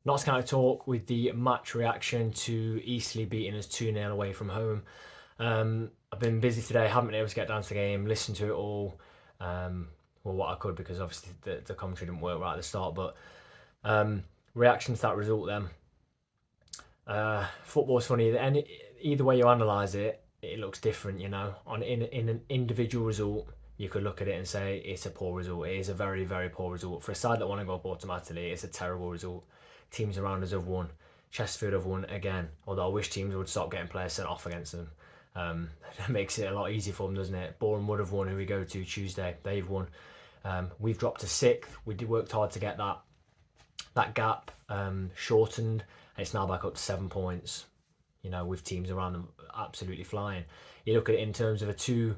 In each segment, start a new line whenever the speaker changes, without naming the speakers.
Notts County talk with the match reaction to Eastleigh beating us 2-0 away from home. I've been busy today, haven't been able to get down to the game, listen to it all, well, what I could, because obviously the commentary didn't work right at the start. But reaction to that result then. Football's funny, and either way you analyse it, it looks different, in an individual result, you could look at it and say it's a poor result. It is a very, very poor result. For a side that want to go up automatically, it's a terrible result. Teams around us have won. Chesterfield have won again, although I wish teams would stop getting players sent off against them. It makes it a lot easier for them, doesn't it? Boreham would have won, who we go to Tuesday. They've won. We've dropped to 6th. We did worked hard to get that gap shortened. It's now back up to 7 points, with teams around them absolutely flying. You look at it in terms of two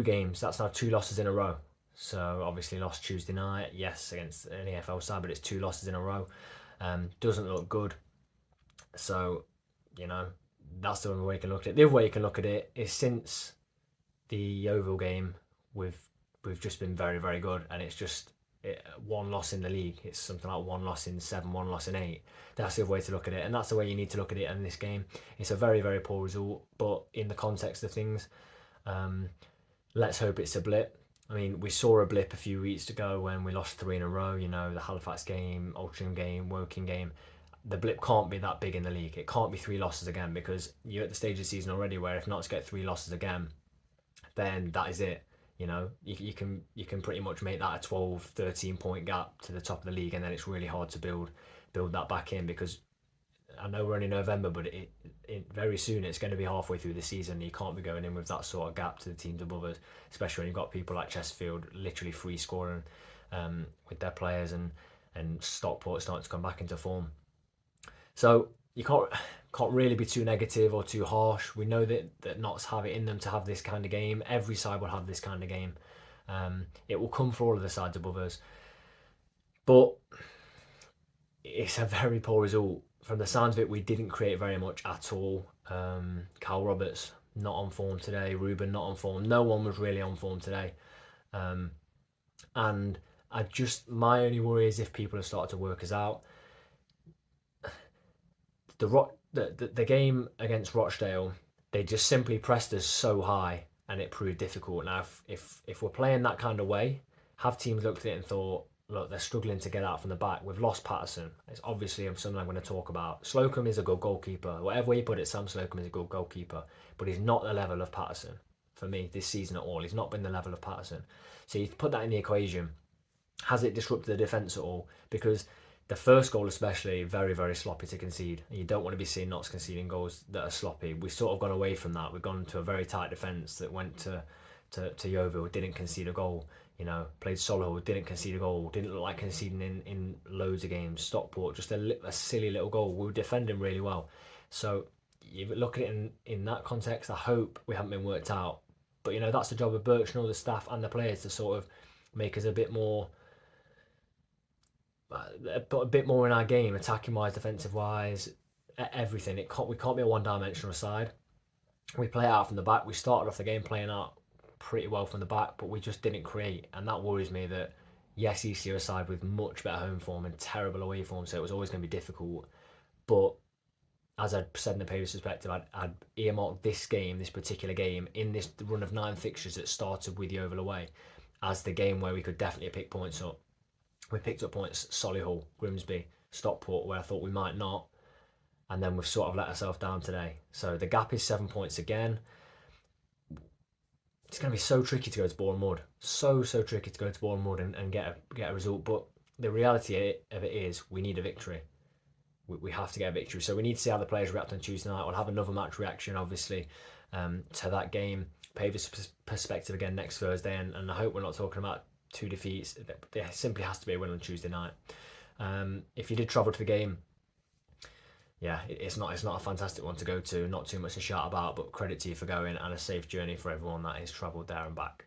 games, that's now 2 losses in a row. So obviously lost Tuesday night, yes, against an EFL side, but it's 2 losses in a row. Doesn't look good. So, that's the one way you can look at it. The other way you can look at it is since the Yeovil game, we've just been very, very good, and it's just one loss in the league. It's something like 1 loss in 7, 1 loss in 8. That's the other way to look at it, and that's the way you need to look at it in this game. It's a very, very poor result, but in the context of things, let's hope it's a blip. I mean, we saw a blip a few weeks ago when we lost 3 in a row, the Halifax game, Altrincham game, Woking game. The blip can't be that big in the league. It can't be 3 losses again, because you're at the stage of the season already where if not to get 3 losses again, then that is it. You can pretty much make that a 12, 13 point gap to the top of the league, and then it's really hard to build that back in, because I know we're only November, but it very soon it's going to be halfway through the season. You can't be going in with that sort of gap to the teams above us, especially when you've got people like Chesterfield literally free scoring with their players, and Stockport starting to come back into form. So you can't really be too negative or too harsh. We know that Notts have it in them to have this kind of game. Every side will have this kind of game. It will come for all of the sides above us. But it's a very poor result. From the sounds of it, we didn't create very much at all. Kyle Roberts not on form today. Ruben not on form. No one was really on form today. And my only worry is if people have started to work us out. The game against Rochdale, they just simply pressed us so high, and it proved difficult. Now, if we're playing that kind of way, have teams looked at it and thought, look, they're struggling to get out from the back. We've lost Patterson. It's obviously something I'm going to talk about. Slocum is a good goalkeeper. Whatever way you put it, Sam Slocum is a good goalkeeper, but he's not the level of Patterson for me this season at all. He's not been the level of Patterson. So you put that in the equation. Has it disrupted the defence at all? Because the first goal especially, very, very sloppy to concede. You don't want to be seeing Notts conceding goals that are sloppy. We've sort of gone away from that. We've gone to a very tight defence that went to Yeovil, didn't concede a goal. Played Solihull, didn't concede a goal. Didn't look like conceding in loads of games. Stockport, just a silly little goal. We were defending really well. So you look at it in that context, I hope we haven't been worked out. But, that's the job of Birchnell, the staff and the players, to sort of make us a bit more in our game, attacking wise, defensive wise, everything. We can't be a one-dimensional side. We play out from the back. We started off the game playing out pretty well from the back, but we just didn't create, and that worries me. That yes, Eastleigh are a side with much better home form and terrible away form, so it was always going to be difficult. But as I said in the previous perspective, I'd earmarked this particular game, in this run of 9 fixtures that started with Yeovil away, as the game where we could definitely pick points up. We picked up points at Solihull, Grimsby, Stockport, where I thought we might not, and then we've sort of let ourselves down today. So the gap is 7 points again. It's going to be so tricky to go to Boreham Wood. So tricky to go to Boreham Wood and get a result. But the reality of it is we need a victory. We have to get a victory. So we need to see how the players react on Tuesday night. We'll have another match reaction, obviously, to that game. Paver's perspective again next Thursday. And I hope we're not talking about 2 defeats. There simply has to be a win on Tuesday night. If you did travel to the game, yeah, it's not a fantastic one to go to. Not too much to shout about, but credit to you for going, and a safe journey for everyone that has travelled there and back.